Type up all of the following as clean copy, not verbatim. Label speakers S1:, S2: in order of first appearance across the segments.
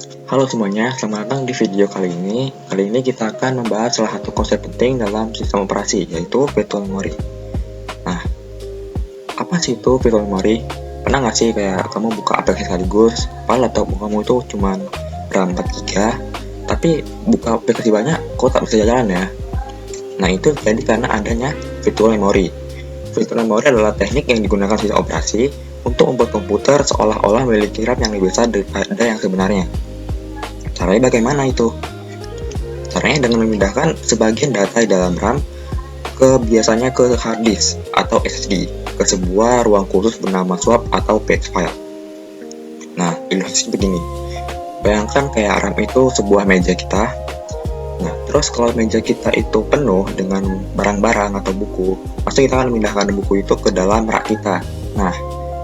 S1: Halo semuanya, selamat datang di video kali ini. Kali ini kita akan membahas salah satu konsep penting dalam sistem operasi, yaitu virtual memory. Nah, apa sih itu virtual memory? Pernah nggak sih kayak kamu buka aplikasi sekaligus, padahal laptop kamu itu cuma RAM 4 GB, tapi buka aplikasi banyak, kok tak bisa jalan ya? Nah, itu jadi karena adanya virtual memory. Virtual memory adalah teknik yang digunakan sistem operasi untuk membuat komputer seolah-olah memiliki RAM yang lebih besar daripada yang sebenarnya. Caranya bagaimana itu? Caranya dengan memindahkan sebagian data di dalam RAM biasanya ke hard disk atau SSD ke sebuah ruang khusus bernama swap atau page file. Nah, ilustrasi begini. Bayangkan kayak RAM itu sebuah meja kita. Nah, terus kalau meja kita itu penuh dengan barang-barang atau buku, pasti kita akan memindahkan buku itu ke dalam rak kita. Nah,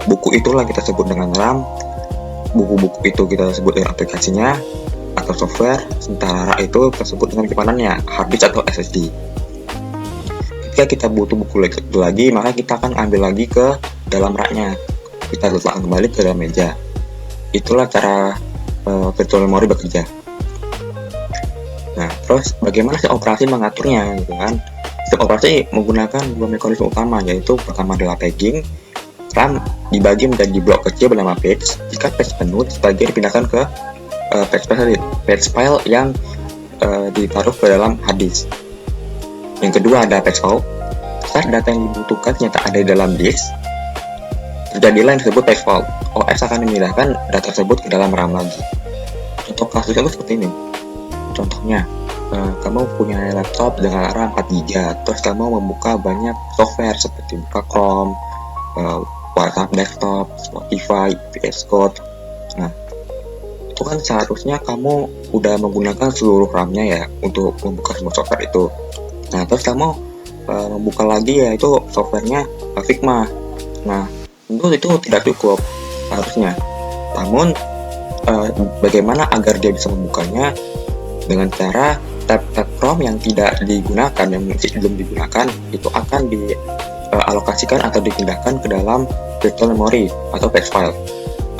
S1: buku itulah kita sebut dengan RAM. Buku-buku itu kita sebut dengan aplikasinya atau software, sementara itu tersebut dengan simpanannya, hard disk atau SSD. Ketika kita butuh buku lagi, maka kita akan ambil lagi ke dalam raknya. Kita letakkan kembali ke dalam meja. Itulah cara virtual memory bekerja. Nah, terus bagaimana sih operasi mengaturnya gitu kan? Sistem operasi menggunakan dua mekanisme utama, yaitu pertama adalah paging. RAM dibagi menjadi blok kecil bernama page. Jika page penuh, sebagian dipindahkan ke page file yang ditaruh ke dalam hard disk. Yang kedua ada page out. Saat data yang dibutuhkan ternyata ada di dalam disk, terjadilah yang disebut page fault. OS akan memindahkan data tersebut ke dalam RAM lagi. Contoh kasusnya itu seperti ini. Contohnya, kamu punya laptop dengan RAM 4 GB, terus kamu membuka banyak software seperti buka Chrome, WhatsApp desktop, Spotify, VS Code. Nah, itu kan seharusnya kamu udah menggunakan seluruh RAM-nya ya untuk membuka semua software itu. Nah, terus kamu membuka lagi yaitu softwarenya Figma. Nah, tentu itu tidak cukup seharusnya. Namun, bagaimana agar dia bisa membukanya? Dengan cara tab-tab ROM yang tidak digunakan, yang masih belum digunakan, itu akan dialokasikan atau dipindahkan ke dalam virtual memory atau page file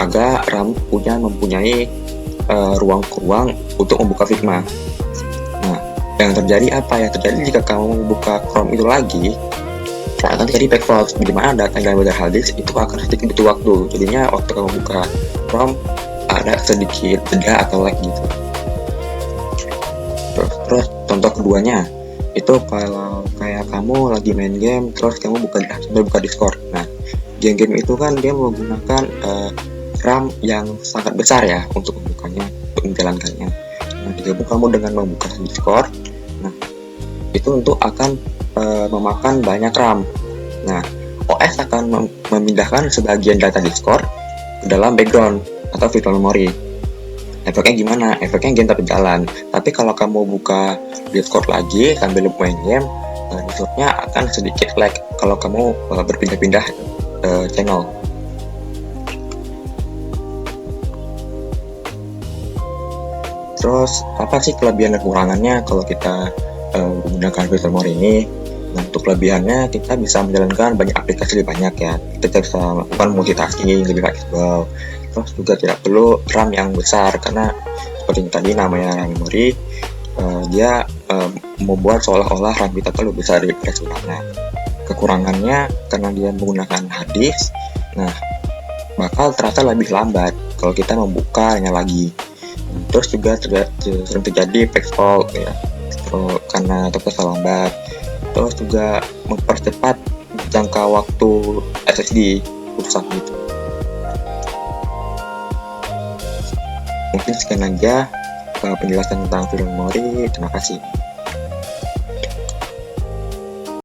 S1: agar RAM mempunyai ruang untuk membuka Figma. Nah, yang terjadi apa? Yang terjadi jika kamu membuka Chrome itu lagi, akan terjadi page fault, di mana data yang dalam hard disk itu akan sedikit butuh waktu. Jadinya waktu kamu buka Chrome ada sedikit jeda atau lag gitu. Terus contoh keduanya itu kalau kayak kamu lagi main game, terus kamu buka Discord. Nah, game-game itu kan dia menggunakan RAM yang sangat besar ya untuk membukanya, untuk menjalankannya. Nah, digabung kamu dengan membuka Discord, nah itu untuk akan memakan banyak RAM. Nah, OS akan memindahkan sebagian data Discord ke dalam background atau virtual memory. Efeknya gimana? Efeknya game tetap jalan. Tapi kalau kamu buka Discord lagi sambil main game, Discordnya akan sedikit lag kalau kamu berpindah-pindah channel. Terus apa sih kelebihan dan kekurangannya kalau kita menggunakan virtual memory ini? Nah, untuk kelebihannya kita bisa menjalankan banyak aplikasi lebih banyak ya. Kita bisa melakukan multitasking lebih fleksibel. Terus juga tidak perlu RAM yang besar karena seperti yang tadi namanya RAM memory, dia membuat seolah-olah RAM kita itu lebih besar dari sebenarnya. Kekurangannya karena dia menggunakan hard disk, nah bakal terasa lebih lambat kalau kita membukanya lagi. Terus juga sering terjadi page fault ya, karena terasa lambat. Terus juga mempercepat jangka waktu SSD rusak gitu. Mungkin sekian aja penjelasan tentang virtual memory. Terima kasih.